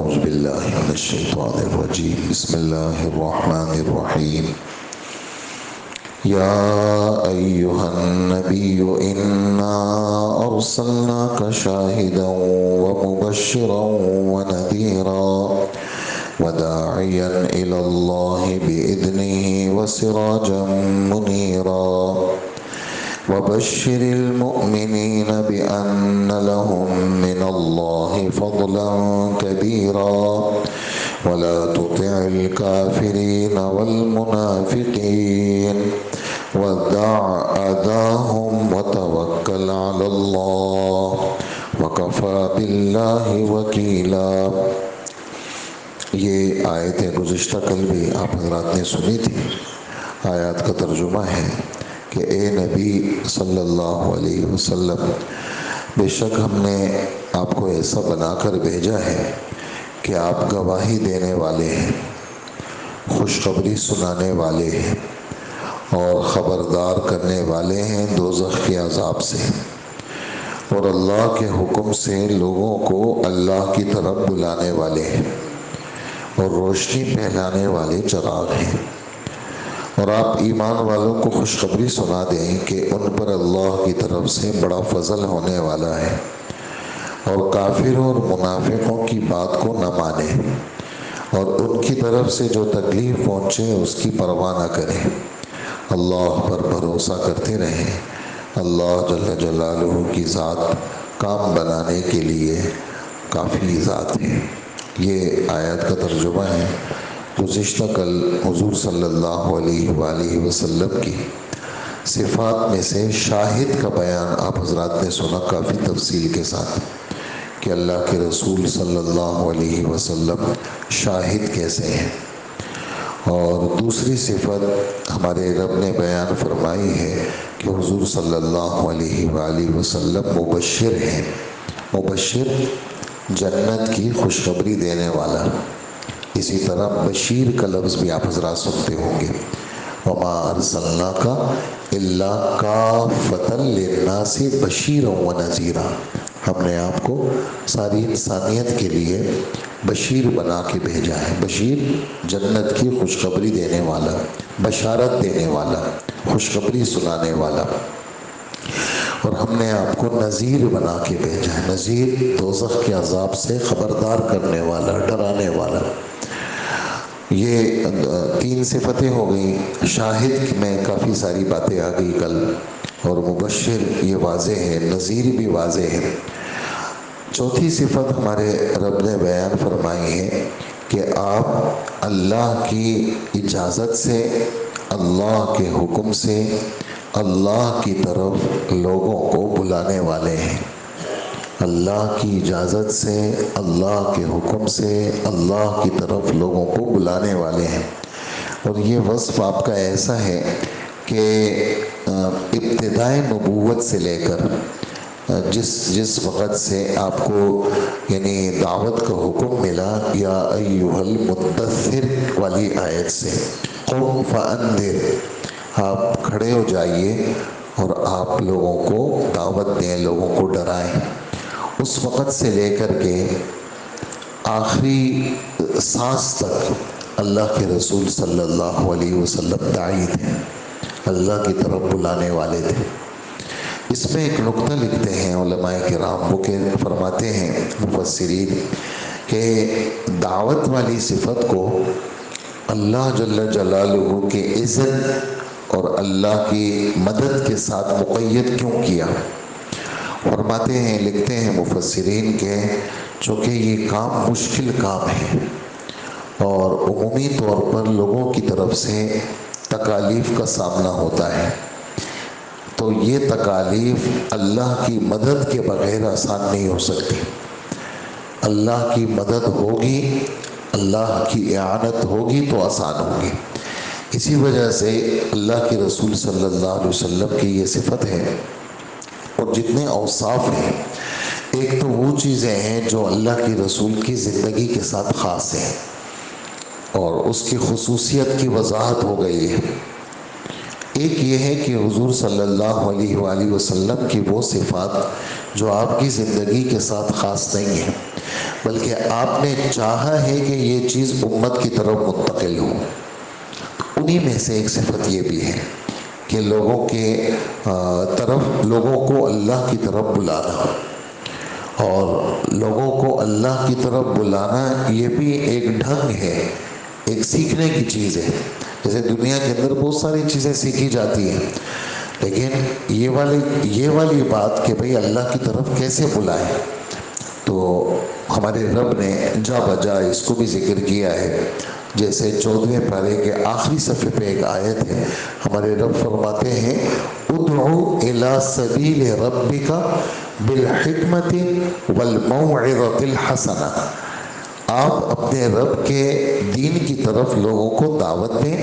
أعوذ بالله من الشيطان الرجيم بسم الله الرحمن الرحيم يا أيها النبي إنا أرسلناك شاهدا ومبشرا ونذيرا وداعيا إلى الله بإذنه وسراجا منيرا وبشر المؤمنين بأن لهم من الله فضلا كبيرا ولا تطع الكافرين والمنافقين ودع أذاهم وتوكل على الله وكفى بالله وكيلا۔ یہ آیتیں گزشتہ کل بھی آپ حضرات نے سنی تھی۔ آیات کا ترجمہ ہے کہ اے نبی صلی اللہ علیہ وسلم، بے شک ہم نے آپ کو ایسا بنا کر بھیجا ہے کہ آپ گواہی دینے والے ہیں، خوشخبری سنانے والے ہیں اور خبردار کرنے والے ہیں دوزخ کے عذاب سے، اور اللہ کے حکم سے لوگوں کو اللہ کی طرف بلانے والے ہیں اور روشنی پھیلانے والے چراغ ہیں۔ اور آپ ایمان والوں کو خوشخبری سنا دیں کہ ان پر اللہ کی طرف سے بڑا فضل ہونے والا ہے، اور کافروں اور منافقوں کی بات کو نہ مانیں اور ان کی طرف سے جو تکلیف پہنچے اس کی پرواہ نہ کریں، اللہ پر بھروسہ کرتے رہیں۔ اللہ جل جلالہ کی ذات کام بنانے کے لیے کافی ذات ہے۔ یہ آیات کا ترجمہ ہے۔ گزشتہ کل حضور صلی اللہ علیہ وآلہ وسلم کی صفات میں سے شاہد کا بیان آپ حضرات نے سنا کافی تفصیل کے ساتھ، کہ اللہ کے رسول صلی اللہ علیہ وسلم شاہد کیسے ہیں۔ اور دوسری صفت ہمارے رب نے بیان فرمائی ہے کہ حضور صلی اللہ علیہ وآلہ وسلم مبشر ہیں۔ مبشر جنت کی خوشخبری دینے والا۔ اسی طرح بشیر کا لفظ بھی آپ حضرات سنتے ہوں گے، وَمَا أَرْسَلْنَاكَ إِلَّا كَافَّةً لِلنَّاسِ بَشِيرًا وَنَذِيرًا۔ ہم نے آپ کو ساری انسانیت کے لیے بشیر بنا کے بھیجا ہے۔ بشیر جنت کی خوشخبری دینے والا، بشارت دینے والا، خوشخبری سنانے والا۔ اور ہم نے آپ کو نذیر بنا کے بھیجا ہے۔ نذیر دوزخ کے عذاب سے خبردار کرنے والا، ڈرانے والا۔ یہ تین صفتیں ہو گئیں۔ شاہد میں کافی ساری باتیں آ گئی کل، اور مبشر یہ واضح ہے، نذیر بھی واضح ہے۔ چوتھی صفت ہمارے رب نے بیان فرمائی ہے کہ آپ اللہ کی اجازت سے، اللہ کے حکم سے، اللہ کی طرف لوگوں کو بلانے والے ہیں۔ اللہ کی اجازت سے، اللہ کے حکم سے، اللہ کی طرف لوگوں کو بلانے والے ہیں۔ اور یہ وصف آپ کا ایسا ہے کہ ابتدائے نبوت سے لے کر جس وقت سے آپ کو یعنی دعوت کا حکم ملا، یا ایھا المدثر والی آیت سے، قم فانذر، آپ کھڑے ہو جائیے اور آپ لوگوں کو دعوت دیں، لوگوں کو ڈرائیں۔ اس وقت سے لے کر کے آخری سانس تک اللہ کے رسول صلی اللہ علیہ وسلم داعی تھے، اللہ کی طرف بلانے والے تھے۔ اس میں ایک نقطہ لکھتے ہیں علماء کرام، وہ کہ فرماتے ہیں مفسرین کہ دعوت والی صفت کو اللہ جل جلالہ کے اذن اور اللہ کی مدد کے ساتھ مقید کیوں کیا؟ فرماتے ہیں، لکھتے ہیں مفسرین کہ چونکہ یہ کام مشکل کام ہے اور عمومی طور پر لوگوں کی طرف سے تکالیف کا سامنا ہوتا ہے، تو یہ تکالیف اللہ کی مدد کے بغیر آسان نہیں ہو سکتی۔ اللہ کی مدد ہوگی، اللہ کی اعانت ہوگی تو آسان ہوگی۔ اسی وجہ سے اللہ کے رسول صلی اللہ علیہ وسلم کی یہ صفت ہے۔ اور جتنے اوصاف ہیں، ایک تو وہ چیزیں ہیں جو اللہ کے رسول کی زندگی کے ساتھ خاص ہیں اور اس کی خصوصیت کی وضاحت ہو گئی ہے۔ ایک یہ ہے کہ حضور صلی اللہ علیہ وآلہ وسلم کی وہ صفات جو آپ کی زندگی کے ساتھ خاص نہیں ہیں، بلکہ آپ نے چاہا ہے کہ یہ چیز امت کی طرف منتقل ہو۔ انہی میں سے ایک صفت یہ بھی ہے کہ لوگوں کو اللہ کی طرف بلانا، اور لوگوں کو اللہ کی طرف بلانا یہ بھی ایک ڈھنگ ہے، ایک سیکھنے کی چیز ہے۔ جیسے دنیا کے اندر بہت ساری چیزیں سیکھی جاتی ہیں، لیکن یہ والی بات کہ بھئی اللہ کی طرف کیسے بلائیں، تو ہمارے رب نے جا بجا اس کو بھی ذکر کیا ہے۔ جیسے 14ویں پارے کے آخری صفحے پہ ایک آیت ہے، ہمارے رب فرماتے ہیں ادعو الی سبیل ربک بالحکمت والموعظۃ الحسنہ، آپ اپنے رب کے دین کی طرف لوگوں کو دعوت دیں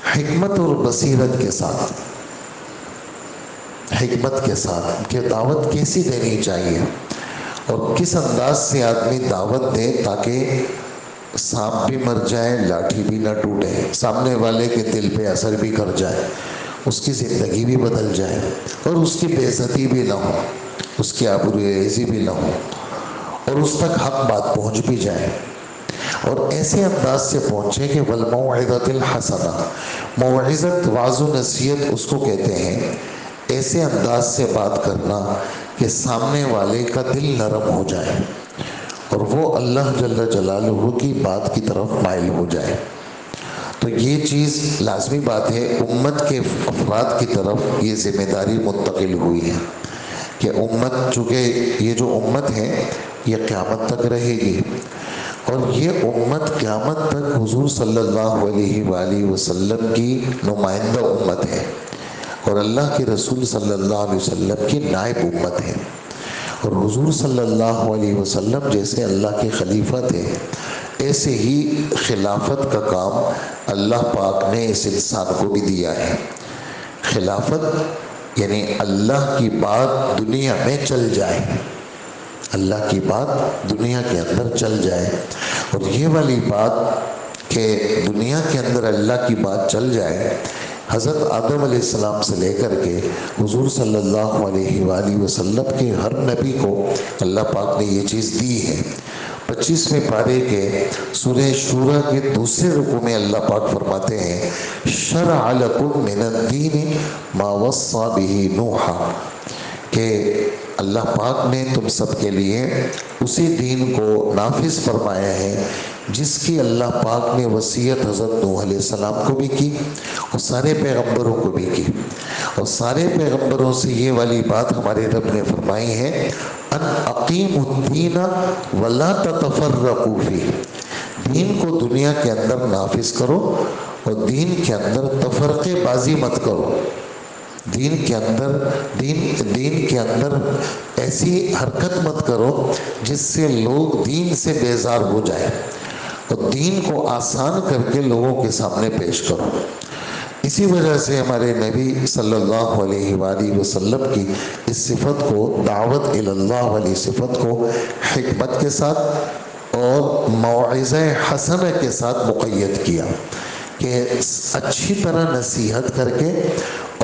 حکمت اور بصیرت کے ساتھ۔ حکمت کے ساتھ کہ دعوت کیسی دینی چاہیے اور کس انداز سے آدمی دعوت دے تاکہ سانپ بھی مر جائے، لاٹھی بھی نہ ٹوٹے، سامنے والے کے دل پہ اثر بھی کر جائے، اس کی زندگی بھی بدل جائے، اور اس کی بے عزتی بھی نہ ہو، اس کی آبروریزی بھی نہ ہو، اور اس تک حق بات پہنچ بھی جائے، اور ایسے انداز سے پہنچے کہ والموعظۃ الحسنہ، موعظت وعظ و نصیحت اس کو کہتے ہیں، ایسے انداز سے بات کرنا کہ سامنے والے کا دل نرم ہو جائے اور وہ اللہ جل جلالہ کی بات کی طرف مائل ہو جائے۔ تو یہ چیز لازمی بات ہے، امت کے افراد کی طرف یہ ذمہ داری منتقل ہوئی ہے کہ امت، چونکہ یہ جو امت ہے یہ قیامت تک رہے گی، اور یہ امت قیامت تک حضور صلی اللہ علیہ وآلہ وسلم کی نمائندہ امت ہے، اور اللہ کے رسول صلی اللہ علیہ وسلم کی نائب امت ہے، اور حضور صلی اللہ علیہ وسلم جیسے اللہ کے خلیفہ تھے، ایسے ہی خلافت کا کام اللہ پاک نے اس انسان کو بھی دیا ہے۔ خلافت یعنی اللہ کی بات دنیا میں چل جائے، اللہ کی بات دنیا کے اندر چل جائے، اور یہ والی بات کہ دنیا کے اندر اللہ کی بات چل جائے، حضرت آدم علیہ السلام سے لے کر کے حضور صلی اللہ علیہ وآلہ وسلم کے ہر نبی کو اللہ پاک نے یہ چیز دی ہے۔ 25ویں پارے کے سورہ شورى کے دوسرے رکوع میں اللہ پاک فرماتے ہیں شرع لکم من الدین ما وصى به نوحا، کہ اللہ پاک نے تم سب کے لیے اسی دین کو نافذ فرمایا ہے جس کی اللہ پاک نے وصیت حضرت نوح علیہ السلام کو بھی کی اور سارے پیغمبروں کو بھی کی، اور سارے پیغمبروں سے یہ والی بات ہمارے رب نے فرمائی ہے ان اقیموا الدین ولا تتفرقوا فیہ، دین کو دنیا کے اندر نافذ کرو اور دین کے اندر تفرقے بازی مت کرو، دین کے اندر ایسی حرکت مت کرو جس سے لوگ دین سے بیزار ہو جائیں، اور دین کو آسان کر کے لوگوں کے سامنے پیش کرو۔ اسی وجہ سے ہمارے نبی صلی اللہ علیہ وآلہ وسلم کی اس صفت کو، دعوت الی اللہ والی صفت کو حکمت کے ساتھ اور موعظہ حسنہ کے ساتھ مقید کیا کہ اچھی طرح نصیحت کر کے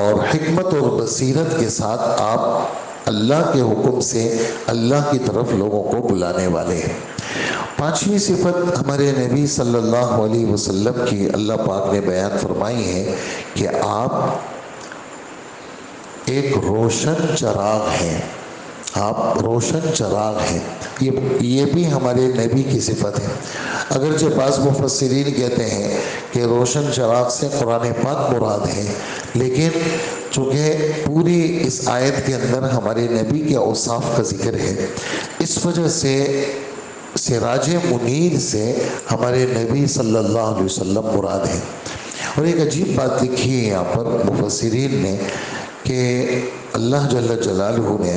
اور حکمت اور بصیرت کے ساتھ آپ اللہ کے حکم سے اللہ کی طرف لوگوں کو بلانے والے ہیں۔ 5ویں صفت ہمارے نبی صلی اللہ علیہ وسلم کی اللہ پاک نے بیان فرمائی ہے کہ آپ ایک روشن چراغ ہیں، آپ روشن چراغ ہیں، یہ بھی ہمارے نبی کی صفت ہے۔ اگرچہ بعض مفسرین کہتے ہیں کہ روشن چراغ سے قرآن پاک مراد ہے، لیکن چونکہ پوری اس آیت کے اندر ہمارے نبی کے اوصاف کا ذکر ہے، اس وجہ سے سراج منیر سے ہمارے نبی صلی اللہ علیہ وسلم مراد ہے۔ اور ایک عجیب بات لکھی ہے یہاں پر مفسرین نے کہ اللہ جل جلالہ نے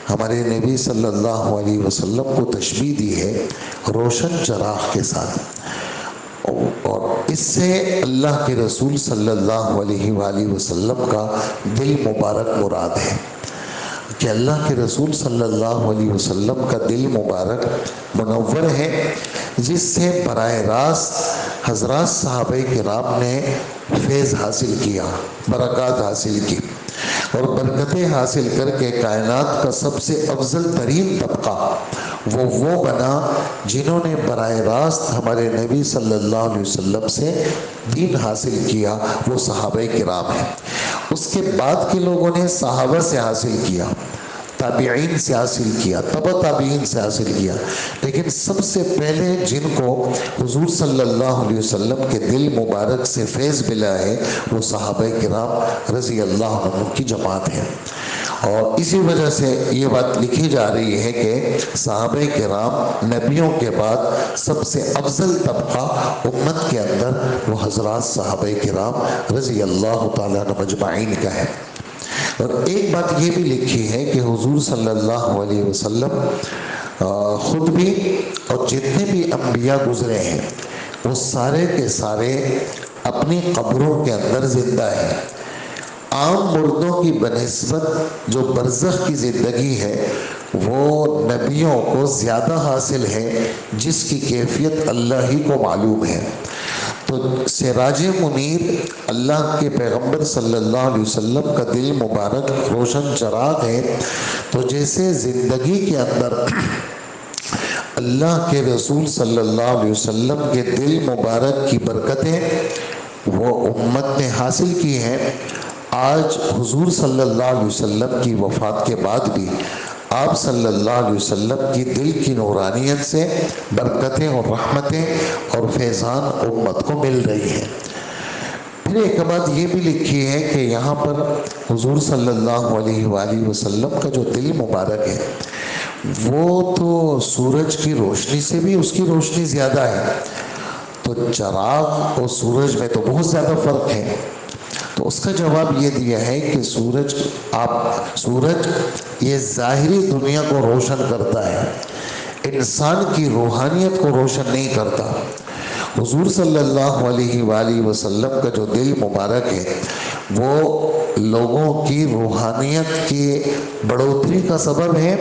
ہمارے نبی صلی اللہ علیہ وسلم کو تشبیہ دی ہے روشن چراغ کے ساتھ، اور اس سے اللہ کے رسول صلی اللہ علیہ وآلہ وسلم کا دل مبارک مراد ہے کہ اللہ کے رسول صلی اللہ علیہ وسلم کا دل مبارک منور ہے، جس سے براہ راست حضرات صحابہ کرام نے فیض حاصل کیا، برکات حاصل کی، اور برکتیں حاصل کر کے کائنات کا سب سے افضل ترین طبقہ وہ بنا جنہوں نے براہ راست ہمارے نبی صلی اللہ علیہ وسلم سے دین حاصل کیا، وہ صحابہ کرام ہیں۔ اس کے بعد کے لوگوں نے صحابہ سے حاصل کیا، تابعین سے حاصل کیا، تبع تابعین سے حاصل کیا، لیکن سب سے پہلے جن کو حضور صلی اللہ علیہ وسلم کے دل مبارک سے فیض ملا ہے وہ صحابہ کرام رضی اللہ عنہ کی جماعت ہے۔ اور اسی وجہ سے یہ بات لکھی جا رہی ہے کہ صحابہ کرام نبیوں کے بعد سب سے افضل طبقہ امت کے اندر وہ حضرات صحابہ کرام رضی اللہ تعالیٰ عنہ مجمعین کا ہے۔ اور ایک بات یہ بھی لکھی ہے کہ حضور صلی اللہ علیہ وسلم خود بھی اور جتنے بھی انبیاء گزرے ہیں وہ سارے کے سارے اپنی قبروں کے اندر زندہ ہیں۔ عام مردوں کی بنسبت جو برزخ کی زندگی ہے وہ نبیوں کو زیادہ حاصل ہے، جس کی کیفیت اللہ ہی کو معلوم ہے۔ تو سراج منیر اللہ کے پیغمبر صلی اللہ علیہ وسلم کا دل مبارک روشن چراغ ہے، تو جیسے زندگی کے اندر اللہ کے رسول صلی اللہ علیہ وسلم کے دل مبارک کی برکتیں وہ امت نے حاصل کی ہیں، آج حضور صلی اللہ علیہ وسلم کی وفات کے بعد بھی آپ صلی اللہ علیہ وسلم کی دل کی نورانیت سے برکتیں اور رحمتیں اور فیضان امت کو مل رہی ہیں۔ پھر ایک بات یہ بھی لکھی ہے کہ یہاں پر حضور صلی اللہ علیہ وآلہ وسلم کا جو دل مبارک ہے وہ تو سورج کی روشنی سے بھی اس کی روشنی زیادہ ہے، تو چراغ اور سورج میں تو بہت زیادہ فرق ہے۔ تو اس کا جواب یہ دیا ہے کہ سورج یہ ظاہری دنیا کو روشن کرتا ہے، انسان کی روحانیت کو روشن نہیں کرتا۔ حضور صلی اللہ علیہ وآلہ وسلم کا جو دل مبارک ہے وہ لوگوں کی روحانیت کی بڑھوتری کا سبب ہے،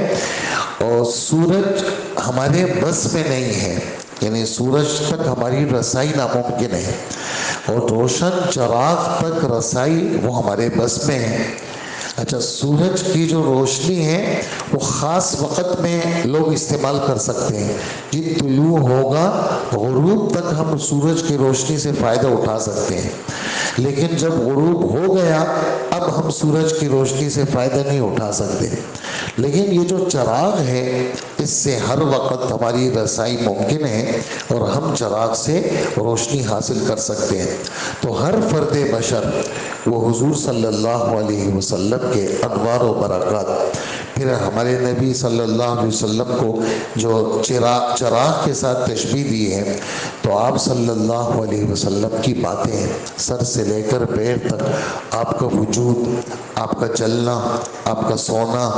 اور سورج ہمارے بس میں نہیں ہے، یعنی سورج تک ہماری رسائی ناممکن ہے، اور روشن چراغ تک رسائی وہ ہمارے بس میں ہے۔ اچھا، سورج کی جو روشنی ہے وہ خاص وقت میں لوگ استعمال کر سکتے ہیں، جب طلوع ہوگا غروب تک ہم سورج کی روشنی سے فائدہ اٹھا سکتے ہیں، لیکن جب غروب ہو گیا اب ہم سورج کی روشنی سے فائدہ نہیں اٹھا سکتے۔ لیکن یہ جو چراغ ہے اس سے ہر وقت ہماری رسائی ممکن ہے اور ہم چراغ سے روشنی حاصل کر سکتے ہیں۔ تو ہر فرد بشر وہ حضور صلی اللہ علیہ وسلم کے انوار و برکات، پھر ہمارے نبی صلی اللہ علیہ وسلم کو جو چراغ کے ساتھ تشبیہ دی ہے، تو آپ صلی اللہ علیہ وسلم کی باتیں سر سے لے کر پیر تک، آپ کا وجود، آپ کا چلنا، آپ کا سونا،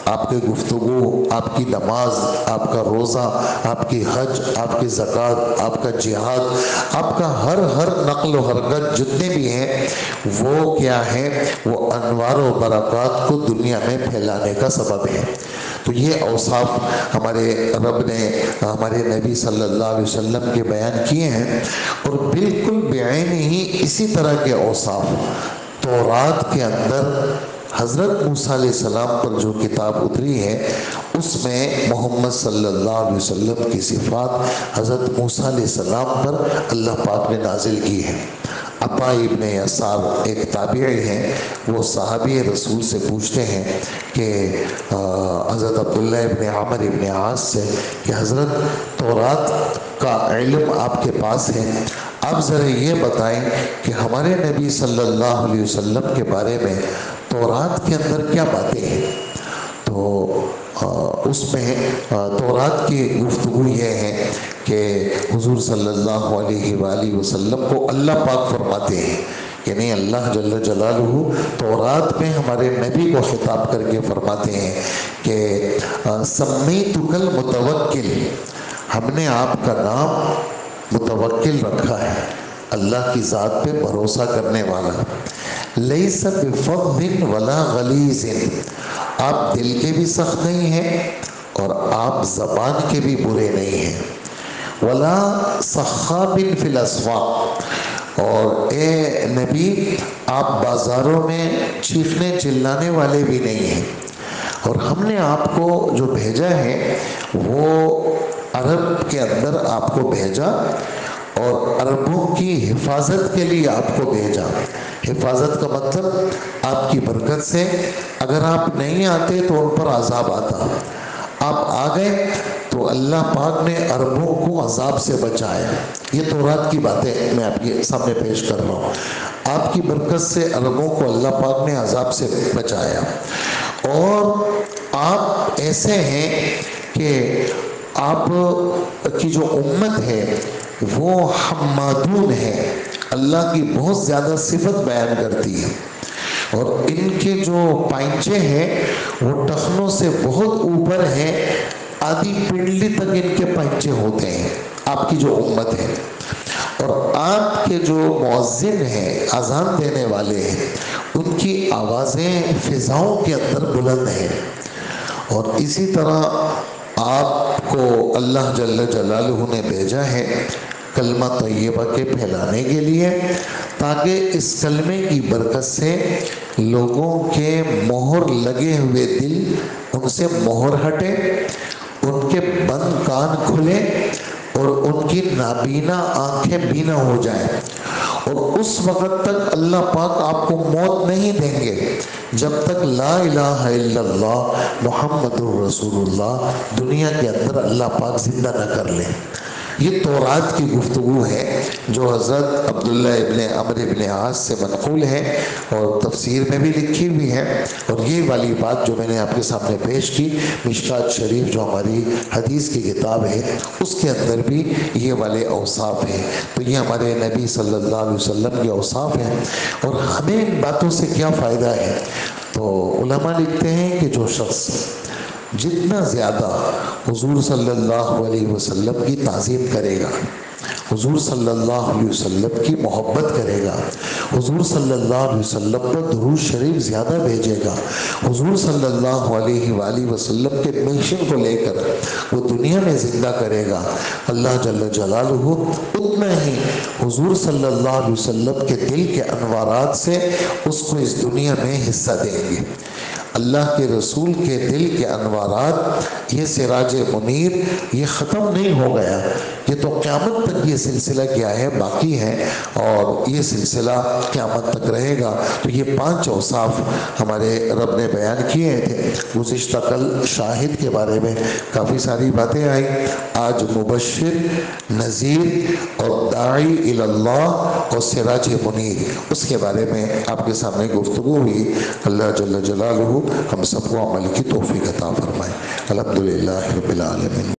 آپ کی گفتگو، آپ کی نماز، آپ کا روزہ، آپ کی حج، آپ کی زکوٰۃ، آپ کا جہاد، آپ کا ہر نقل و حرکت جتنے بھی ہیں وہ کیا ہے، وہ انوار و برکات کو دنیا میں پھیلانے کا سبب ہے۔ تو یہ اوصاف ہمارے رب نے ہمارے نبی صلی اللہ علیہ وسلم کے بیان کیے ہیں، اور بالکل بعین ہی اسی طرح کے اوصاف تورات کے اندر حضرت موسیٰ علیہ السلام پر جو کتاب اتری ہے اس میں محمد صلی اللہ علیہ وسلم کی صفات حضرت موسیٰ علیہ السلام پر اللہ پاک نے نازل کی ہے۔ عطا ابن یسار ایک تابعی ہیں، وہ صحابی رسول سے پوچھتے ہیں کہ حضرت عبداللہ ابن عمر ابن عاص سے کہ حضرت تورات کا علم آپ کے پاس ہے، آپ ذرا یہ بتائیں کہ ہمارے نبی صلی اللہ علیہ وسلم کے بارے میں تورات کے اندر کیا باتیں ہیں؟ تو اس میں تورات کی گفتگو یہ ہے کہ حضور صلی اللہ علیہ وآلہ وسلم کو اللہ پاک فرماتے ہیں، یعنی اللہ جل جلالہ تورات میں ہمارے نبی کو خطاب کر کے فرماتے ہیں کہ سمیتک المتوکل، ہم نے آپ کا نام متوکل رکھا ہے، اللہ کی ذات پہ بھروسہ کرنے والا۔ لیس بفظ ولا غلیظ، آپ دل کے بھی سخت نہیں ہیں اور آپ زبان کے بھی برے نہیں ہیں۔ ولا صخاب فی الاسواق، اور اے نبی آپ بازاروں میں چیخنے چلانے والے بھی نہیں ہیں، اور ہم نے آپ کو جو بھیجا ہے وہ عرب کے اندر آپ کو بھیجا اور عربوں کی حفاظت کے لیے آپ کو بھیجا۔ حفاظت کا مطلب آپ کی برکت سے اگر آپ نہیں آتے تو ان پر عذاب آتا، آپ آ گئے تو اللہ پاک نے عربوں کو عذاب سے بچایا۔ یہ تورات کی باتیں میں آپ کے سامنے پیش کر رہا ہوں۔ آپ کی برکت سے عربوں کو اللہ پاک نے عذاب سے بچایا، اور آپ ایسے ہیں کہ آپ کی جو امت ہے وہ حمادون ہے، اللہ کی بہت زیادہ صفت بیان کرتی ہے، اور ان کے جو پائنچے ہیں وہ ٹخنوں سے بہت اوپر ہیں، آدھی پنڈلی تک ان کے پائنچے ہوتے ہیں، آپ کی جو امت ہے۔ اور آپ کے جو مؤذن ہیں، اذان دینے والے ہیں، ان کی آوازیں فضاؤں کے اندر بلند ہیں، اور اسی طرح آپ کو اللہ جل جلالہ نے بھیجا ہے کلمہ طیبہ کے پھیلانے کے لیے، تاکہ اس کلمے کی برکت سے لوگوں کے مہر لگے ہوئے دل ان سے مہر ہٹے، ان کے بند کان کھلے اور ان کی نابینا آنکھیں بینا ہو جائیں، اور اس وقت تک اللہ پاک آپ کو موت نہیں دیں گے جب تک لا الہ الا اللہ محمد الرسول اللہ دنیا کے اندر اللہ پاک زندہ نہ کر لے۔ یہ تورات کی گفتگو ہے جو حضرت عبداللہ ابن عمرو ابن عاص سے منقول ہے اور تفسیر میں بھی لکھی ہوئی ہے، اور یہ والی بات جو میں نے آپ کے سامنے پیش کی مشکات شریف جو ہماری حدیث کی کتاب ہے اس کے اندر بھی یہ والے اوصاف ہیں۔ تو یہ ہمارے نبی صلی اللہ علیہ وسلم کے اوصاف ہیں، اور ہمیں ان باتوں سے کیا فائدہ ہے؟ تو علماء لکھتے ہیں کہ جو شخص جتنا زیادہ حضور صلی اللہ علیہ وسلم کی تعظیم کرے گا، حضور صلی اللہ علیہ وسلم کی محبت کرے گا، حضور صلی اللہ علیہ وسلم پر درود شریف زیادہ بھیجے گا، حضور صلی اللہ علیہ وآلہ وسلم کے مشن کو لے کر وہ دنیا میں زندہ کرے گا، اللہ جل جلالہ اتنا ہی حضور صلی اللہ علیہ وسلم کے دل کے انوارات سے اس کو اس دنیا میں حصہ دیں گے۔ اللہ کے رسول کے دل کے انوارات، یہ سراج منیر، یہ ختم نہیں ہو گیا، یہ تو قیامت تک یہ سلسلہ کیا ہے باقی ہے، اور یہ سلسلہ قیامت تک رہے گا۔ تو یہ 5 اوصاف ہمارے رب نے بیان کیے تھے۔ گزشتہ کل شاہد کے بارے میں کافی ساری باتیں آئیں، آج مبشر، نذیر اور داعی الی اللہ اور سراج منیر، اس کے بارے میں آپ کے سامنے گفتگو ہوئی۔ اللہ جل جلالہ ہم سب کو عمل کی توفیق عطا فرمائے۔ الحمدللہ رب العالمین۔